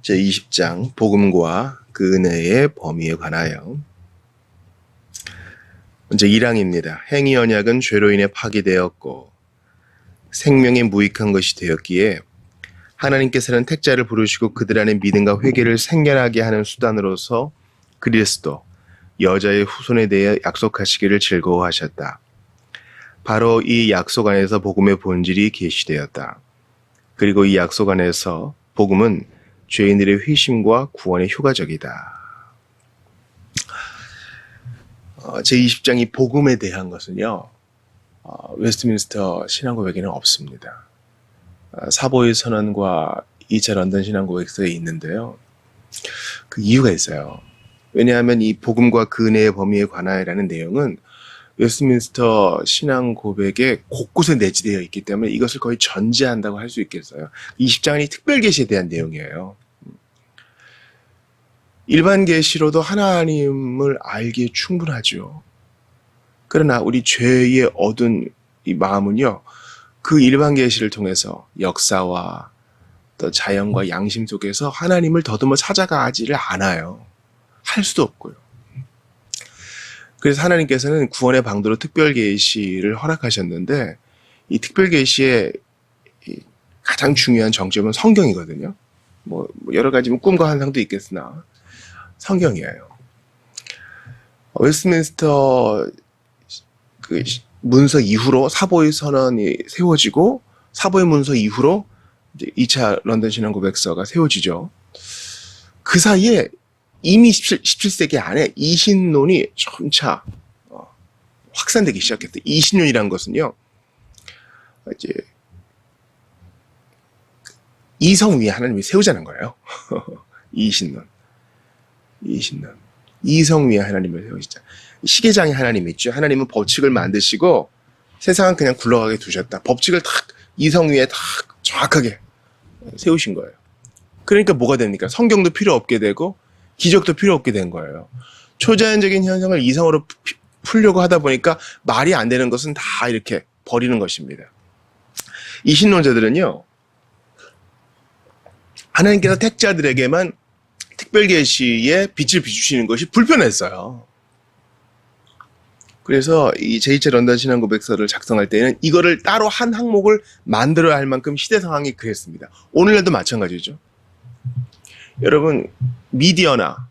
제20장 복음과 그 은혜의 범위에 관하여 먼저 1항입니다. 행위 언약은 죄로 인해 파기되었고 생명이 무익한 것이 되었기에 하나님께서는 택자를 부르시고 그들 안에 믿음과 회개를 생겨나게 하는 수단으로서 그리스도 여자의 후손에 대해 약속하시기를 즐거워하셨다. 바로 이 약속 안에서 복음의 본질이 계시되었다. 그리고 이 약속 안에서 복음은 죄인들의 회심과 구원의 효과적이다. 제20장이 복음에 대한 것은요, 웨스트민스터 신앙고백에는 없습니다. 사보의 선언과 2차 런던 신앙고백서에 있는데요. 그 이유가 있어요. 왜냐하면 이 복음과 그 은혜의 범위에 관하여라는 내용은 웨스트민스터 신앙고백에 곳곳에 내재되어 있기 때문에 이것을 거의 전제한다고 할 수 있겠어요. 20장이 특별 계시에 대한 내용이에요. 일반 계시로도 하나님을 알기에 충분하죠. 그러나 우리 죄의 얻은 이 마음은요, 그 일반 계시를 통해서 역사와 또 자연과 양심 속에서 하나님을 더듬어 찾아가지를 않아요. 할 수도 없고요. 그래서 하나님께서는 구원의 방도로 특별 계시를 허락하셨는데 이 특별 계시의 가장 중요한 정점은 성경이거든요. 뭐 여러 가지 꿈과 환상도 있겠으나 성경이에요. 웨스트민스터 그 문서 이후로 사보의 선언이 세워지고 사보의 문서 이후로 이제 2차 런던 신앙고백서가 세워지죠. 그 사이에 이미 17세기 안에 이신론이 점차 확산되기 시작했어요. 이신론이라는 것은요, 이제 이성 위에 하나님이 세우자는 거예요. 이신론. 이성 위에 하나님을 세우시자. 시계장에 하나님이 있죠. 하나님은 법칙을 만드시고 세상은 그냥 굴러가게 두셨다. 법칙을 딱 이성 위에 딱 정확하게 세우신 거예요. 그러니까 뭐가 됩니까? 성경도 필요 없게 되고 기적도 필요 없게 된 거예요. 초자연적인 현상을 이성으로 풀려고 하다 보니까 말이 안 되는 것은 다 이렇게 버리는 것입니다. 이 신론자들은요, 하나님께서 택자들에게만 특별 계시에 빛을 비추시는 것이 불편했어요. 그래서 이 제2차 런던 신앙고백서를 작성할 때는 이거를 따로 한 항목을 만들어야 할 만큼 시대 상황이 그랬습니다. 오늘날도 마찬가지죠. 여러분, 미디어나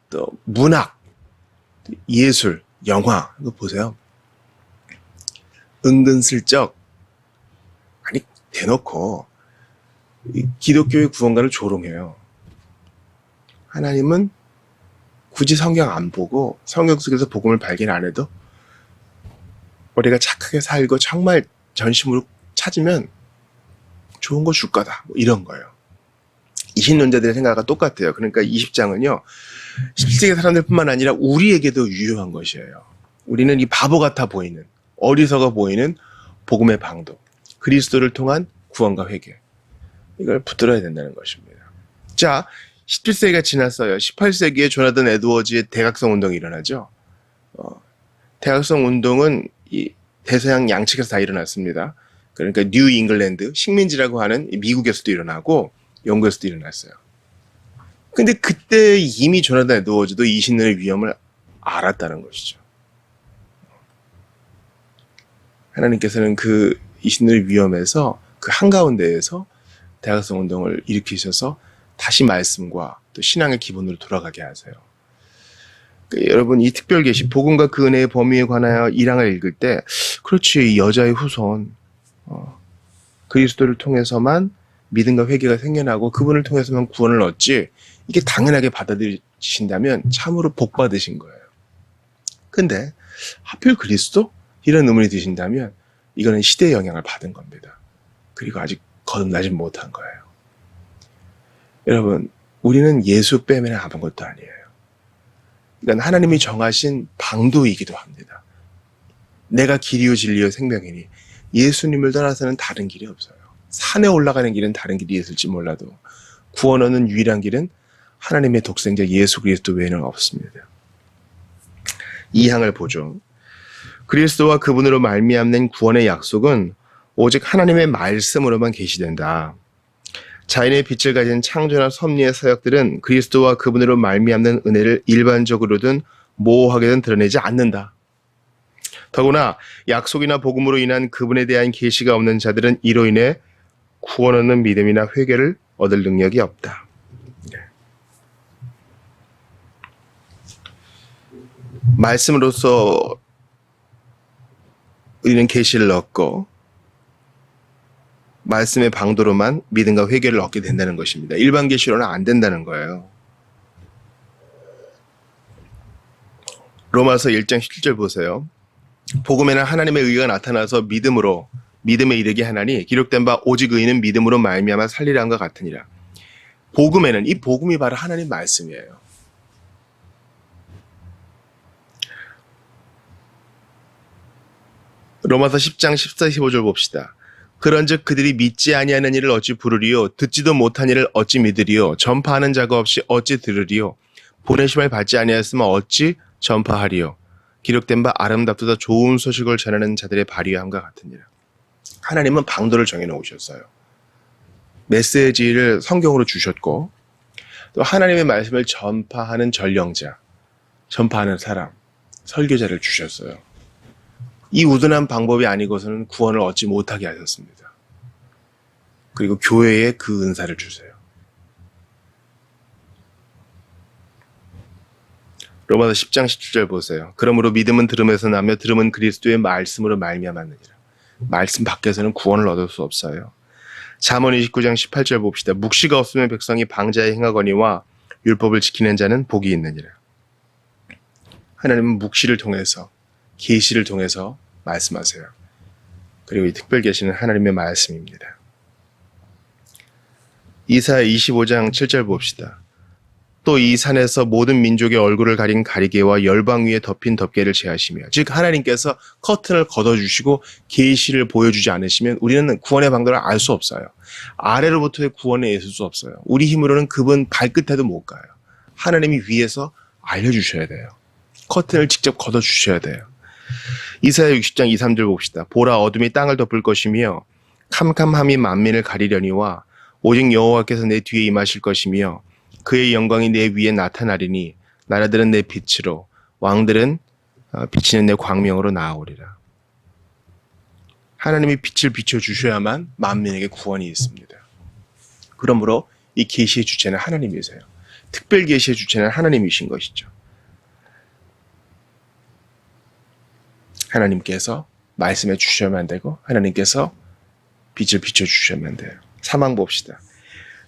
또 문학, 예술, 영화 이거 보세요. 은근슬쩍 아니 대놓고 기독교의 구원가를 조롱해요. 하나님은 굳이 성경 안 보고 성경 속에서 복음을 발견 안 해도 우리가 착하게 살고 정말 전심으로 찾으면 좋은 거 줄 거다. 뭐 이런 거예요. 이신론자들의 생각과 똑같아요. 그러니까 20장은요. 17세기 사람들뿐만 아니라 우리에게도 유효한 것이에요. 우리는 이 바보 같아 보이는, 어리석어 보이는 복음의 방도, 그리스도를 통한 구원과 회개, 이걸 붙들어야 된다는 것입니다. 자, 17세기가 지났어요. 18세기에 조나단 에드워즈의 대각성 운동이 일어나죠. 대각성 운동은 이 대서양 양측에서 다 일어났습니다. 그러니까 뉴 잉글랜드, 식민지라고 하는 미국에서도 일어나고 영국에서도 일어났어요. 근데 그때 이미 조나단 에드워즈도 이신론의 위험을 알았다는 것이죠. 하나님께서는 그 이신론의 위험에서 그 한가운데에서 대각성 운동을 일으키셔서 다시 말씀과 또 신앙의 기본으로 돌아가게 하세요. 그러니까 여러분, 이 특별 계시 복음과 그 은혜의 범위에 관하여 1항을 읽을 때 그렇지, 여자의 후손 그리스도를 통해서만 믿음과 회개가 생겨나고 그분을 통해서만 구원을 얻지, 이게 당연하게 받아들이신다면 참으로 복 받으신 거예요. 근데 하필 그리스도? 이런 의문이 드신다면 이거는 시대의 영향을 받은 겁니다. 그리고 아직 거듭나지 못한 거예요. 여러분, 우리는 예수 빼면 아무것도 아니에요. 이건 하나님이 정하신 방도이기도 합니다. 내가 길이요 진리요 생명이니 예수님을 떠나서는 다른 길이 없어요. 산에 올라가는 길은 다른 길이 있을지 몰라도 구원 얻는 유일한 길은 하나님의 독생자 예수 그리스도 외에는 없습니다. 이 항을 보죠. 그리스도와 그분으로 말미암는 구원의 약속은 오직 하나님의 말씀으로만 계시된다. 자연의 빛을 가진 창조나 섭리의 사역들은 그리스도와 그분으로 말미암는 은혜를 일반적으로든 모호하게든 드러내지 않는다. 더구나 약속이나 복음으로 인한 그분에 대한 계시가 없는 자들은 이로 인해 구원 얻는 믿음이나 회개를 얻을 능력이 없다. 말씀으로서 우리는 계시를 얻고 말씀의 방도로만 믿음과 회개를 얻게 된다는 것입니다. 일반 계시로는 안 된다는 거예요. 로마서 1장 17절 보세요. 복음에는 하나님의 의가 나타나서 믿음에 이르게 하나니 기록된 바 오직 의인은 믿음으로 말미암아 살리라 한것 같으니라. 복음에는 이 복음이 바로 하나님 말씀이에요. 로마서 10장 14, 15절 봅시다. 그런즉 그들이 믿지 아니하는 일을 어찌 부르리요 듣지도 못한 일을 어찌 믿으리요 전파하는 자가 없이 어찌 들으리요 보내심을 받지 아니하였으면 어찌 전파하리요 기록된 바 아름답도다 좋은 소식을 전하는 자들의 발휘함과 같으니라. 하나님은 방도를 정해놓으셨어요. 메시지를 성경으로 주셨고 또 하나님의 말씀을 전파하는 전령자, 전파하는 사람, 설교자를 주셨어요. 이 우둔한 방법이 아니고서는 구원을 얻지 못하게 하셨습니다. 그리고 교회에 그 은사를 주세요. 로마서 10장 17절 보세요. 그러므로 믿음은 들음에서 나며 들음은 그리스도의 말씀으로 말미암았느니라. 말씀 밖에서는 구원을 얻을 수 없어요. 잠언 29장 18절 봅시다. 묵시가 없으면 백성이 방자에 행하거니와 율법을 지키는 자는 복이 있느니라. 하나님은 묵시를 통해서 계시를 통해서 말씀하세요. 그리고 이 특별 계시는 하나님의 말씀입니다. 이사야 25장 7절 봅시다. 또 이 산에서 모든 민족의 얼굴을 가린 가리개와 열방 위에 덮인 덮개를 제하시며, 즉 하나님께서 커튼을 걷어주시고 계시를 보여주지 않으시면 우리는 구원의 방도를 알 수 없어요. 아래로부터의 구원에 있을 수 없어요. 우리 힘으로는 그분 발끝에도 못 가요. 하나님이 위에서 알려주셔야 돼요. 커튼을 직접 걷어주셔야 돼요. 이사야 60장 2, 3절 봅시다. 보라 어둠이 땅을 덮을 것이며 캄캄함이 만민을 가리려니와 오직 여호와께서 내 뒤에 임하실 것이며 그의 영광이 내 위에 나타나리니 나라들은 내 빛으로 왕들은 비치는 내 광명으로 나아오리라. 하나님이 빛을 비춰주셔야만 만민에게 구원이 있습니다. 그러므로 이 계시의 주체는 하나님이세요. 특별 계시의 주체는 하나님이신 것이죠. 하나님께서 말씀해 주셔야만 되고 하나님께서 빛을 비춰주셔야만 돼요. 사망 봅시다.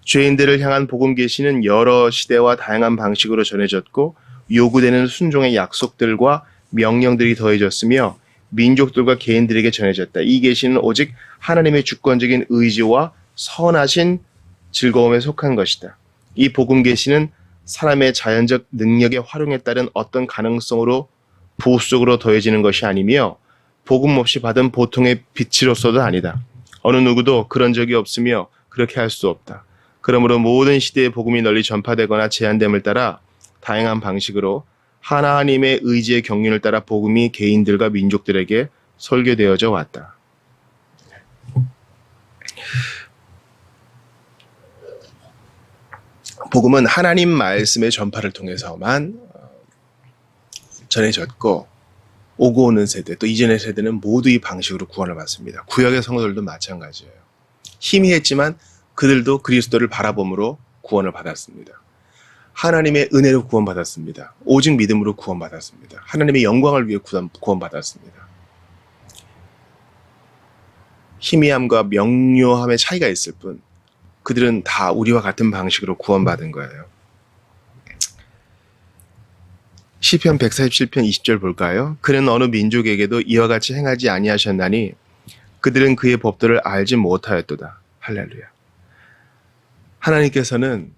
죄인들을 향한 복음 계시는 여러 시대와 다양한 방식으로 전해졌고 요구되는 순종의 약속들과 명령들이 더해졌으며 민족들과 개인들에게 전해졌다. 이 계시는 오직 하나님의 주권적인 의지와 선하신 즐거움에 속한 것이다. 이 복음 계시는 사람의 자연적 능력의 활용에 따른 어떤 가능성으로 부호 속으로 더해지는 것이 아니며 복음 없이 받은 보통의 빛으로서도 아니다. 어느 누구도 그런 적이 없으며 그렇게 할 수 없다. 그러므로 모든 시대의 복음이 널리 전파되거나 제한됨을 따라 다양한 방식으로 하나님의 의지의 경륜을 따라 복음이 개인들과 민족들에게 설교되어져 왔다. 복음은 하나님 말씀의 전파를 통해서만 전해졌고 오고 오는 세대 또 이전의 세대는 모두 이 방식으로 구원을 받습니다. 구약의 성도들도 마찬가지예요. 희미했지만 그들도 그리스도를 바라봄으로 구원을 받았습니다. 하나님의 은혜로 구원받았습니다. 오직 믿음으로 구원받았습니다. 하나님의 영광을 위해 구원받았습니다. 희미함과 명료함의 차이가 있을 뿐 그들은 다 우리와 같은 방식으로 구원받은 거예요. 시편 147편 20절 볼까요? 그는 어느 민족에게도 이와 같이 행하지 아니하셨나니 그들은 그의 법도를 알지 못하였도다. 할렐루야. 하나님께서는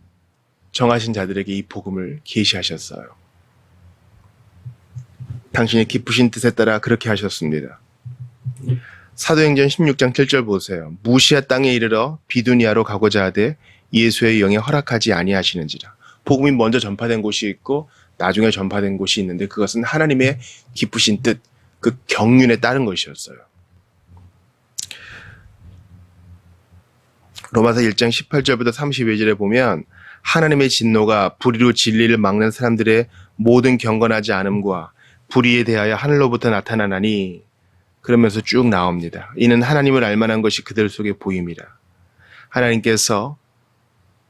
정하신 자들에게 이 복음을 계시하셨어요. 당신의 기쁘신 뜻에 따라 그렇게 하셨습니다. 사도행전 16장 7절 보세요. 무시아 땅에 이르러 비두니아로 가고자 하되 예수의 영에 허락하지 아니하시는지라. 복음이 먼저 전파된 곳이 있고 나중에 전파된 곳이 있는데 그것은 하나님의 기쁘신 뜻, 그 경륜에 따른 것이었어요. 로마서 1장 18절부터 32절에 보면 하나님의 진노가 불의로 진리를 막는 사람들의 모든 경건하지 않음과 불의에 대하여 하늘로부터 나타나나니, 그러면서 쭉 나옵니다. 이는 하나님을 알만한 것이 그들 속에 보임이라. 하나님께서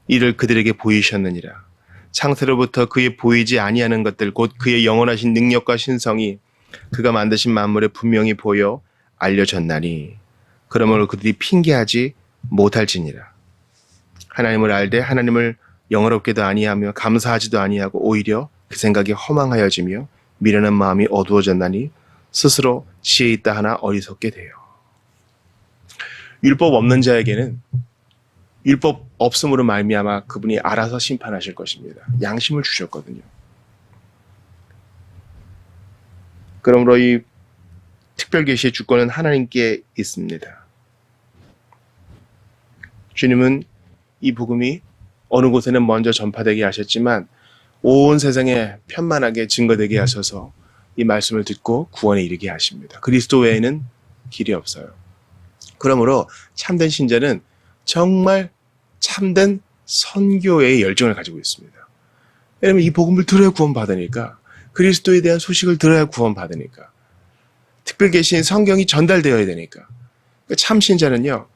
이를 그들에게 보이셨느니라. 창세로부터 그의 보이지 아니하는 것들 곧 그의 영원하신 능력과 신성이 그가 만드신 만물에 분명히 보여 알려졌나니, 그러므로 그들이 핑계하지 못할지니라. 하나님을 알되 하나님을 영어롭게도 아니하며 감사하지도 아니하고 오히려 그 생각이 허망하여지며 미련한 마음이 어두워졌나니 스스로 지혜 있다 하나 어리석게 돼요. 율법 없는 자에게는 율법 없음으로 말미암아 그분이 알아서 심판하실 것입니다. 양심을 주셨거든요. 그러므로 이 특별계시의 주권은 하나님께 있습니다. 주님은 이 복음이 어느 곳에는 먼저 전파되게 하셨지만 온 세상에 편만하게 증거되게 하셔서 이 말씀을 듣고 구원에 이르게 하십니다. 그리스도 외에는 길이 없어요. 그러므로 참된 신자는 정말 참된 선교의 열정을 가지고 있습니다. 왜냐하면 이 복음을 들어야 구원받으니까, 그리스도에 대한 소식을 들어야 구원받으니까, 특별계시인 성경이 전달되어야 되니까. 참 신자는요,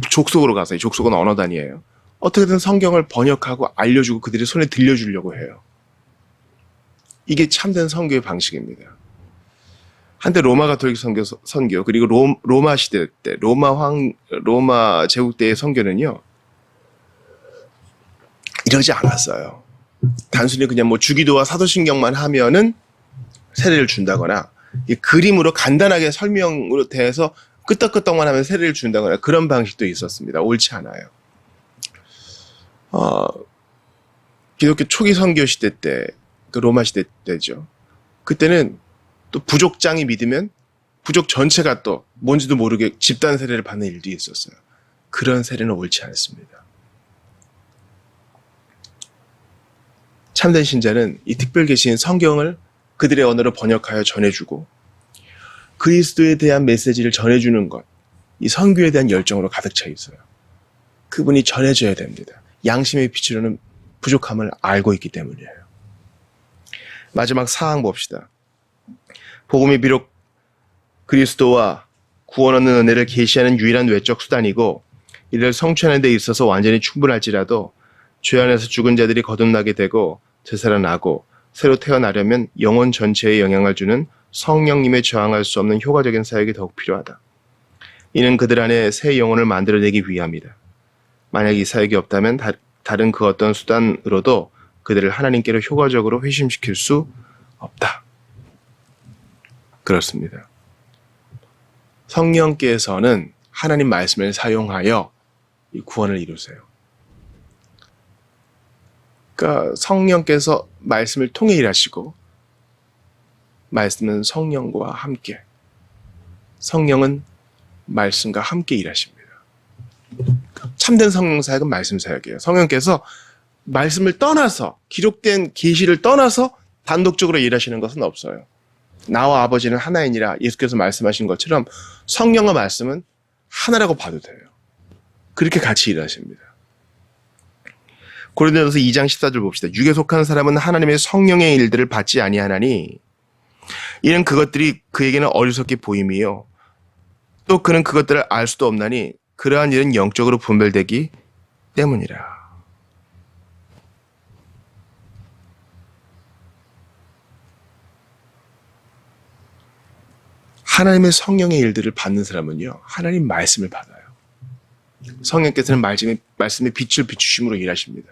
족속으로 가서, 족속은 언어 단위예요. 어떻게든 성경을 번역하고 알려주고 그들의 손에 들려주려고 해요. 이게 참된 선교의 방식입니다. 한때 로마 가톨릭 선교 그리고 로마 시대 때 로마 제국 때의 선교는요, 이러지 않았어요. 단순히 그냥 뭐 주기도와 사도신경만 하면은 세례를 준다거나, 이 그림으로 간단하게 설명으로 대해서 끄떡끄떡만 하면 세례를 준다거나, 그런 방식도 있었습니다. 옳지 않아요. 기독교 초기 선교 시대 때, 그 로마 시대 때죠. 그때는 또 부족장이 믿으면 부족 전체가 또 뭔지도 모르게 집단 세례를 받는 일도 있었어요. 그런 세례는 옳지 않습니다. 참된 신자는 이 특별계시인 성경을 그들의 언어로 번역하여 전해주고 그리스도에 대한 메시지를 전해주는 것, 이 선교에 대한 열정으로 가득 차 있어요. 그분이 전해져야 됩니다. 양심의 빛으로는 부족함을 알고 있기 때문이에요. 마지막 사항 봅시다. 복음이 비록 그리스도와 구원 얻는 은혜를 계시하는 유일한 외적 수단이고 이를 성취하는 데 있어서 완전히 충분할지라도 죄 안에서 죽은 자들이 거듭나게 되고 되살아나고 새로 태어나려면 영혼 전체에 영향을 주는 성령님의 저항할 수 없는 효과적인 사역이 더욱 필요하다. 이는 그들 안에 새 영혼을 만들어내기 위함이다. 만약 이 사역이 없다면 다른 그 어떤 수단으로도 그들을 하나님께로 효과적으로 회심시킬 수 없다. 그렇습니다. 성령께서는 하나님 말씀을 사용하여 이 구원을 이루세요. 그러니까 성령께서 말씀을 통해 일하시고 말씀은 성령과 함께, 성령은 말씀과 함께 일하십니다. 참된 성령 사역은 말씀 사역이에요. 성령께서 말씀을 떠나서, 기록된 계시를 떠나서 단독적으로 일하시는 것은 없어요. 나와 아버지는 하나이니라 예수께서 말씀하신 것처럼 성령과 말씀은 하나라고 봐도 돼요. 그렇게 같이 일하십니다. 고린도전서 2장 14절 봅시다. 육에 속한 사람은 하나님의 성령의 일들을 받지 아니하나니 이는 그것들이 그에게는 어리석게 보임이요 또 그는 그것들을 알 수도 없나니 그러한 일은 영적으로 분별되기 때문이라. 하나님의 성령의 일들을 받는 사람은요, 하나님 말씀을 받아요. 성령께서는 말씀의 빛을 비추심으로 일하십니다.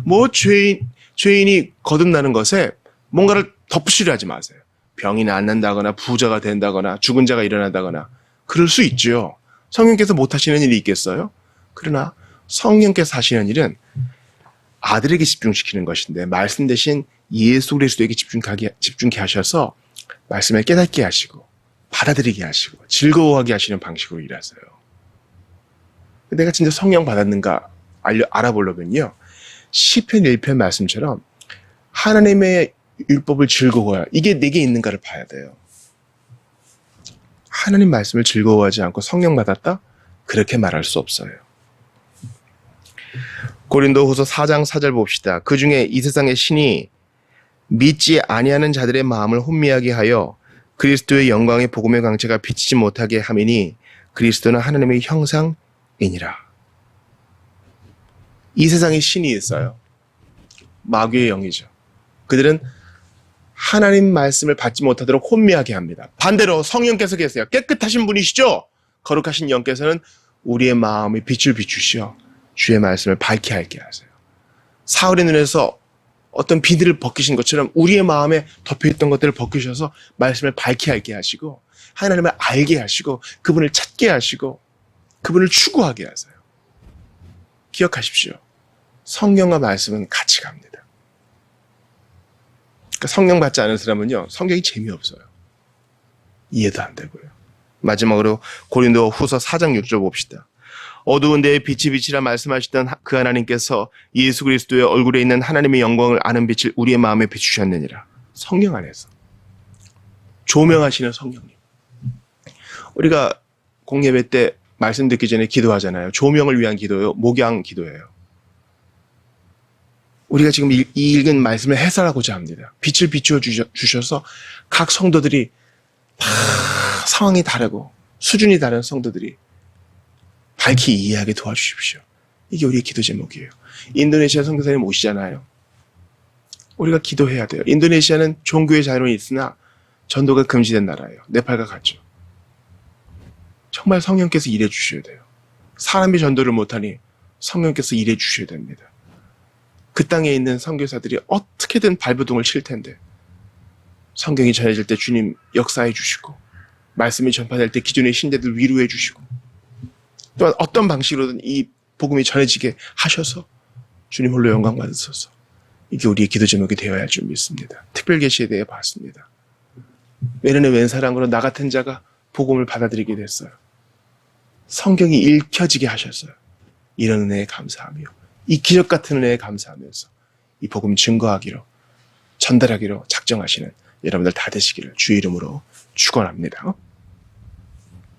뭐 죄인이 거듭나는 것에 뭔가를 덧붙이려 하지 마세요. 병이 낫는다거나 부자가 된다거나 죽은 자가 일어난다거나 그럴 수 있죠. 성령께서 못하시는 일이 있겠어요? 그러나 성령께서 하시는 일은 아들에게 집중시키는 것인데 말씀 대신 예수 그리스도에게 집중케 하셔서 말씀을 깨닫게 하시고 받아들이게 하시고 즐거워하게 하시는 방식으로 일하세요. 내가 진짜 성령 받았는가 알아보려면요, 시편 1편 말씀처럼 하나님의 율법을 즐거워해야, 이게 내게 있는가를 봐야 돼요. 하나님 말씀을 즐거워하지 않고 성령 받았다? 그렇게 말할 수 없어요. 고린도후서 4장 4절 봅시다. 그 중에 이 세상의 신이 믿지 아니하는 자들의 마음을 혼미하게 하여 그리스도의 영광의 복음의 광채가 비치지 못하게 함이니 그리스도는 하나님의 형상이니라. 이 세상에 신이 있어요. 마귀의 영이죠. 그들은 하나님 말씀을 받지 못하도록 혼미하게 합니다. 반대로 성령께서 계세요. 깨끗하신 분이시죠? 거룩하신 영께서는 우리의 마음에 빛을 비추시어 주의 말씀을 밝게 하게 하세요. 사울의 눈에서 어떤 비늘을 벗기신 것처럼 우리의 마음에 덮여있던 것들을 벗기셔서 말씀을 밝게 하게 하시고 하나님을 알게 하시고 그분을 찾게 하시고 그분을 추구하게 하세요. 기억하십시오. 성경과 말씀은 같이 갑니다. 그러니까 성령 받지 않은 사람은요, 성경이 재미없어요. 이해도 안 되고요. 마지막으로 고린도 후서 4장 6절 봅시다. 어두운 데에 빛이 빛이라 말씀하시던 그 하나님께서 예수 그리스도의 얼굴에 있는 하나님의 영광을 아는 빛을 우리의 마음에 비추셨느니라. 성령 안에서. 조명하시는 성령님. 우리가 공예배 때 말씀 듣기 전에 기도하잖아요. 조명을 위한 기도예요. 목양 기도예요. 우리가 지금 이 읽은 말씀을 해설하고자 합니다. 빛을 비추어 주셔서 각 성도들이 다 상황이 다르고 수준이 다른 성도들이 밝히 이해하게 도와주십시오. 이게 우리의 기도 제목이에요. 인도네시아 선교사님 오시잖아요. 우리가 기도해야 돼요. 인도네시아는 종교의 자유는 있으나 전도가 금지된 나라예요. 네팔과 같죠. 정말 성령께서 일해 주셔야 돼요. 사람이 전도를 못하니 성령께서 일해 주셔야 됩니다. 그 땅에 있는 선교사들이 어떻게든 발버둥을 칠 텐데 성경이 전해질 때 주님 역사해 주시고 말씀이 전파될 때 기존의 신대들 위로해 주시고 또한 어떤 방식으로든 이 복음이 전해지게 하셔서 주님 홀로 영광 받으소서. 이게 우리의 기도 제목이 되어야 할 줄 믿습니다. 특별 계시에 대해 봤습니다. 외면의 왼사랑으로 나 같은 자가 복음을 받아들이게 됐어요. 성경이 읽혀지게 하셨어요. 이런 은혜에 감사하며 이 기적 같은 은혜에 감사하면서 이 복음 증거하기로 전달하기로 작정하시는 여러분들 다 되시기를 주의 이름으로 축원합니다.